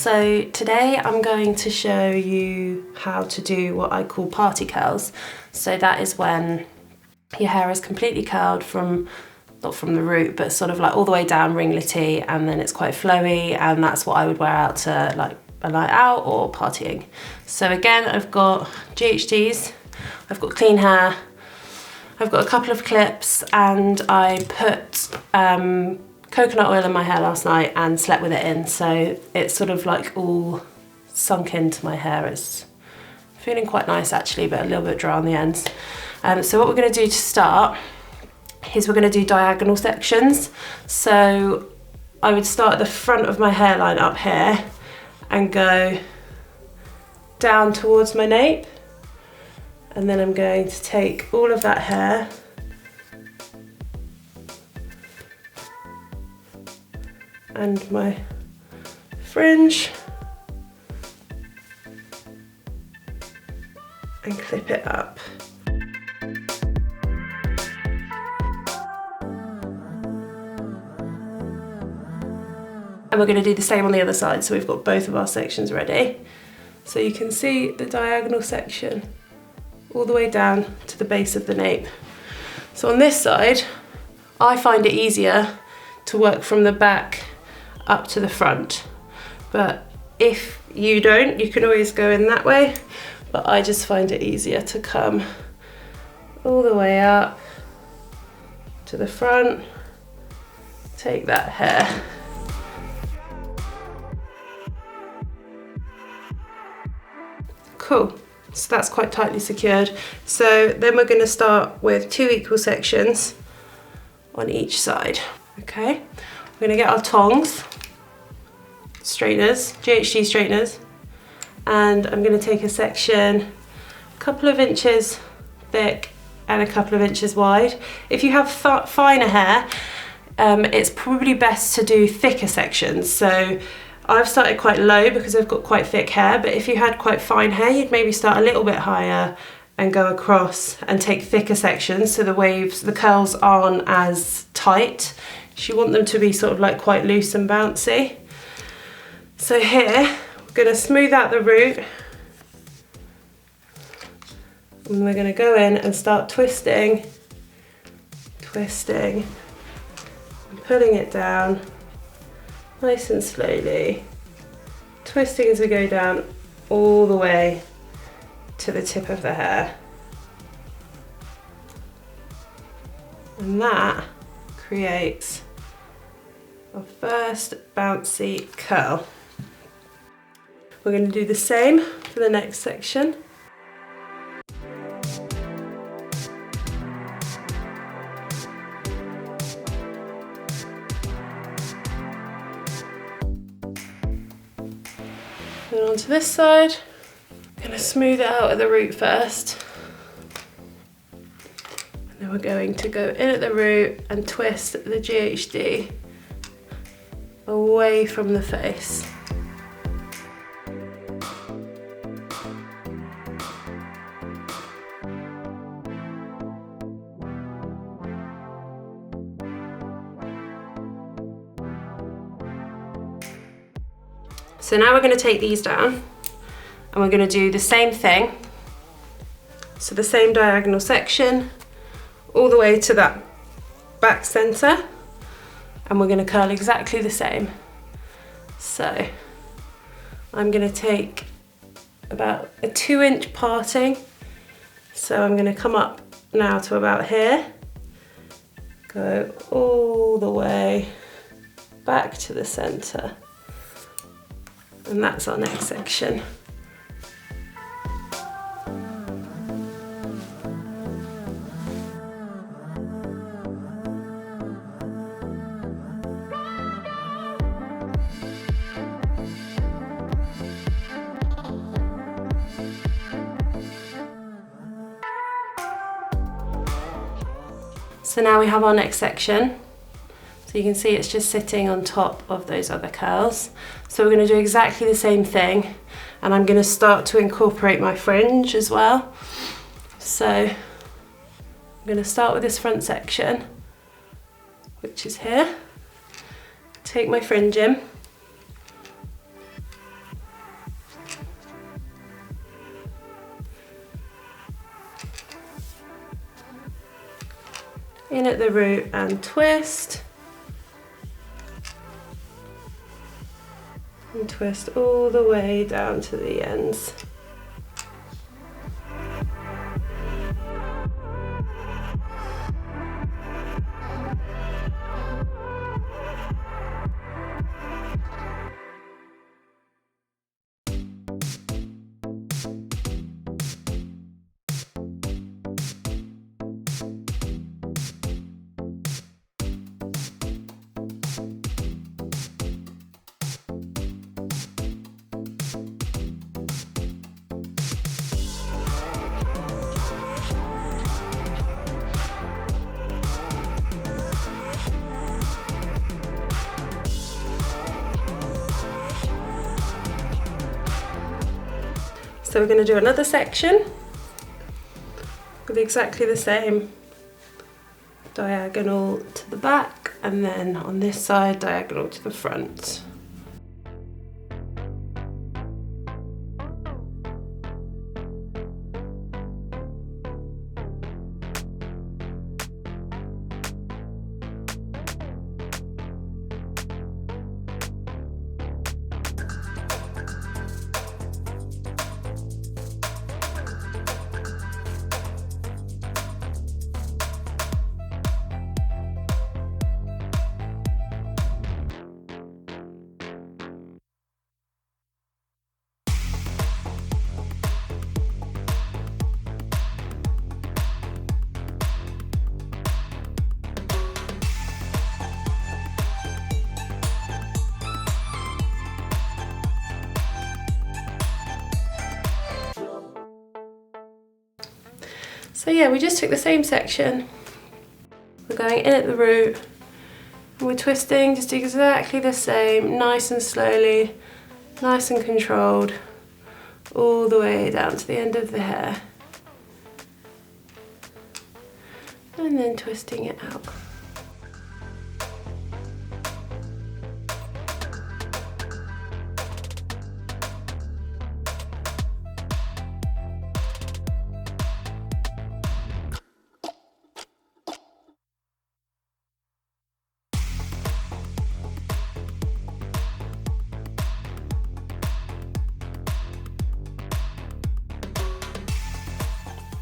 So today I'm going to show you how to do what I call party curls. So that is when your hair is completely curled from, not from the root, but sort of like all the way down ringlety, and then it's quite flowy, and that's what I would wear out to like a night out or partying. So again, I've got GHDs, I've got clean hair, I've got a couple of clips, and I put coconut oil in my hair last night and slept with it in, so it's sort of like all sunk into my hair. It's feeling quite nice actually, but a little bit dry on the ends. So what we're going to do to start is we're going to do diagonal sections. So I would start at the front of my hairline up here and go down towards my nape, and then I'm going to take all of that hair and my fringe and clip it up. And we're going to do the same on the other side, so we've got both of our sections ready. So you can see the diagonal section all the way down to the base of the nape. So on this side, I find it easier to work from the back up to the front, but if you don't, you can always go in that way, but I just find it easier to come all the way up to the front, take that hair. Cool, so that's quite tightly secured. So then we're going to start with 2 equal sections on each side. Okay, we're going to get our tongs, straighteners, GHD straighteners, and I'm going to take a section a couple of inches thick and a couple of inches wide. If you have finer hair, it's probably best to do thicker sections. So I've started quite low because I've got quite thick hair, but if you had quite fine hair, you'd maybe start a little bit higher and go across and take thicker sections so the waves, the curls aren't as tight. You want them to be sort of like quite loose and bouncy. So here, we're going to smooth out the root, and we're going to go in and start twisting, and pulling it down nice and slowly, twisting as we go down all the way to the tip of the hair. And that creates our first bouncy curl. We're going to do the same for the next section. Then onto this side, I'm going to smooth it out at the root first. And then we're going to go in at the root and twist the GHD away from the face. So now we're going to take these down and we're going to do the same thing. So the same diagonal section all the way to that back center, and we're going to curl exactly the same. So I'm going to take about a 2-inch parting. So I'm going to come up now to about here, go all the way back to the center. And that's our next section. So now we have our next section. So you can see it's just sitting on top of those other curls. So we're going to do exactly the same thing, and I'm going to start to incorporate my fringe as well. So I'm going to start with this front section, which is here. Take my fringe in, in at the root and twist. And twist all the way down to the ends. So we're going to do another section with exactly the same diagonal to the back, and then on this side diagonal to the front. So yeah, we just took the same section, we're going in at the root, and we're twisting just exactly the same, nice and slowly, nice and controlled, all the way down to the end of the hair. And then twisting it out.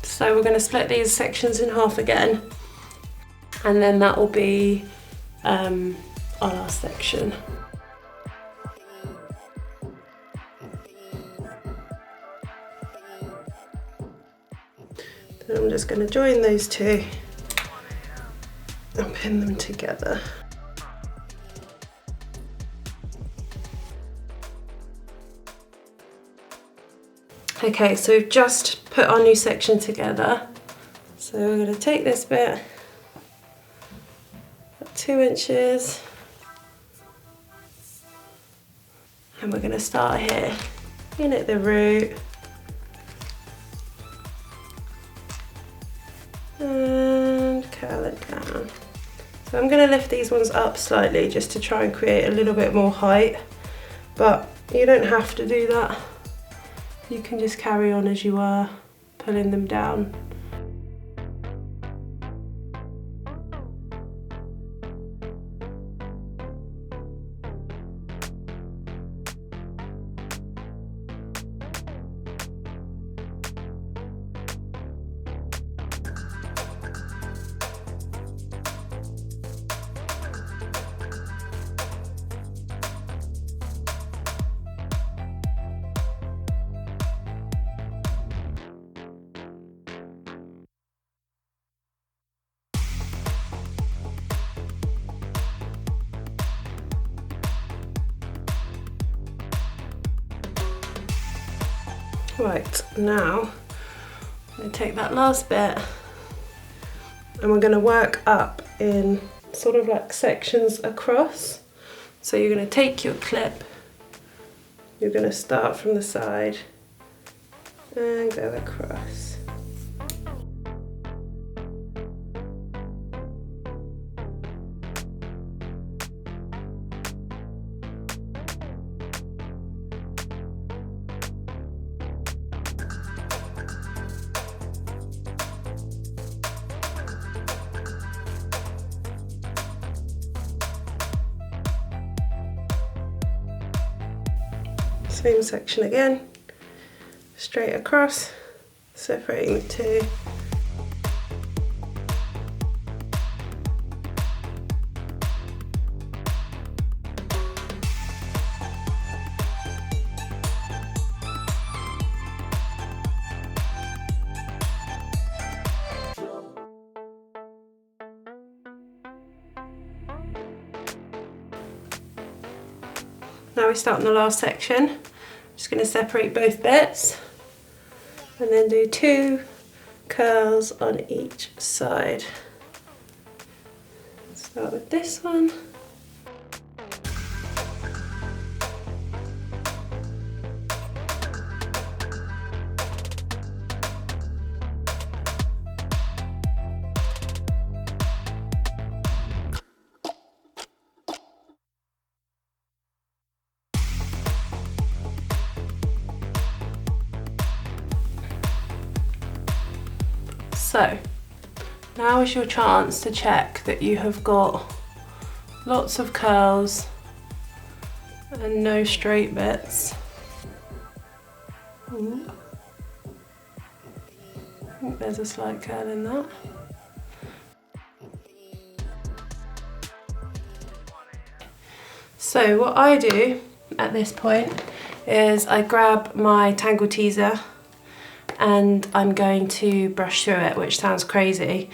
So we're going to split these sections in half again, and then that will be our last section. Then I'm just going to join those two and pin them together. Okay, so we've just put our new section together. So we're going to take this bit, 2 inches, and we're going to start here, in at the root, and curl it down. So I'm going to lift these ones up slightly just to try and create a little bit more height, but you don't have to do that. You can just carry on as you are, pulling them down. Right, now I'm going to take that last bit and we're going to work up in sort of like sections across. So you're going to take your clip, you're going to start from the side and go across. Same section again, straight across, separating the two. Now we start on the last section. Just going to separate both bits and then do 2 curls on each side. Start with this one. So now is your chance to check that you have got lots of curls and no straight bits. Ooh. I think there's a slight curl in that. So what I do at this point is I grab my Tangle Teaser and I'm going to brush through it, which sounds crazy,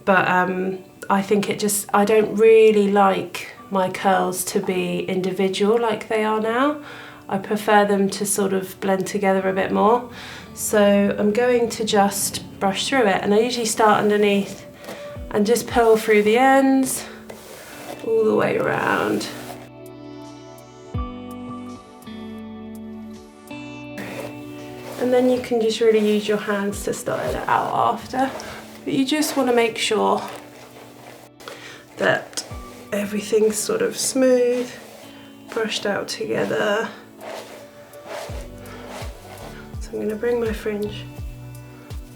but I think I don't really like my curls to be individual like they are now. I prefer them to sort of blend together a bit more. So I'm going to just brush through it, and I usually start underneath and just purl through the ends all the way around. And then you can just really use your hands to style it out after. But you just want to make sure that everything's sort of smooth, brushed out together. So I'm going to bring my fringe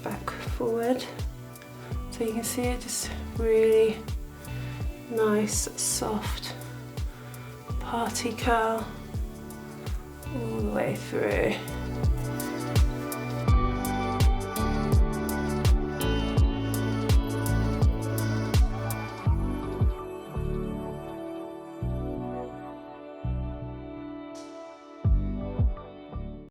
back forward so you can see it, just really nice, soft party curl all the way through.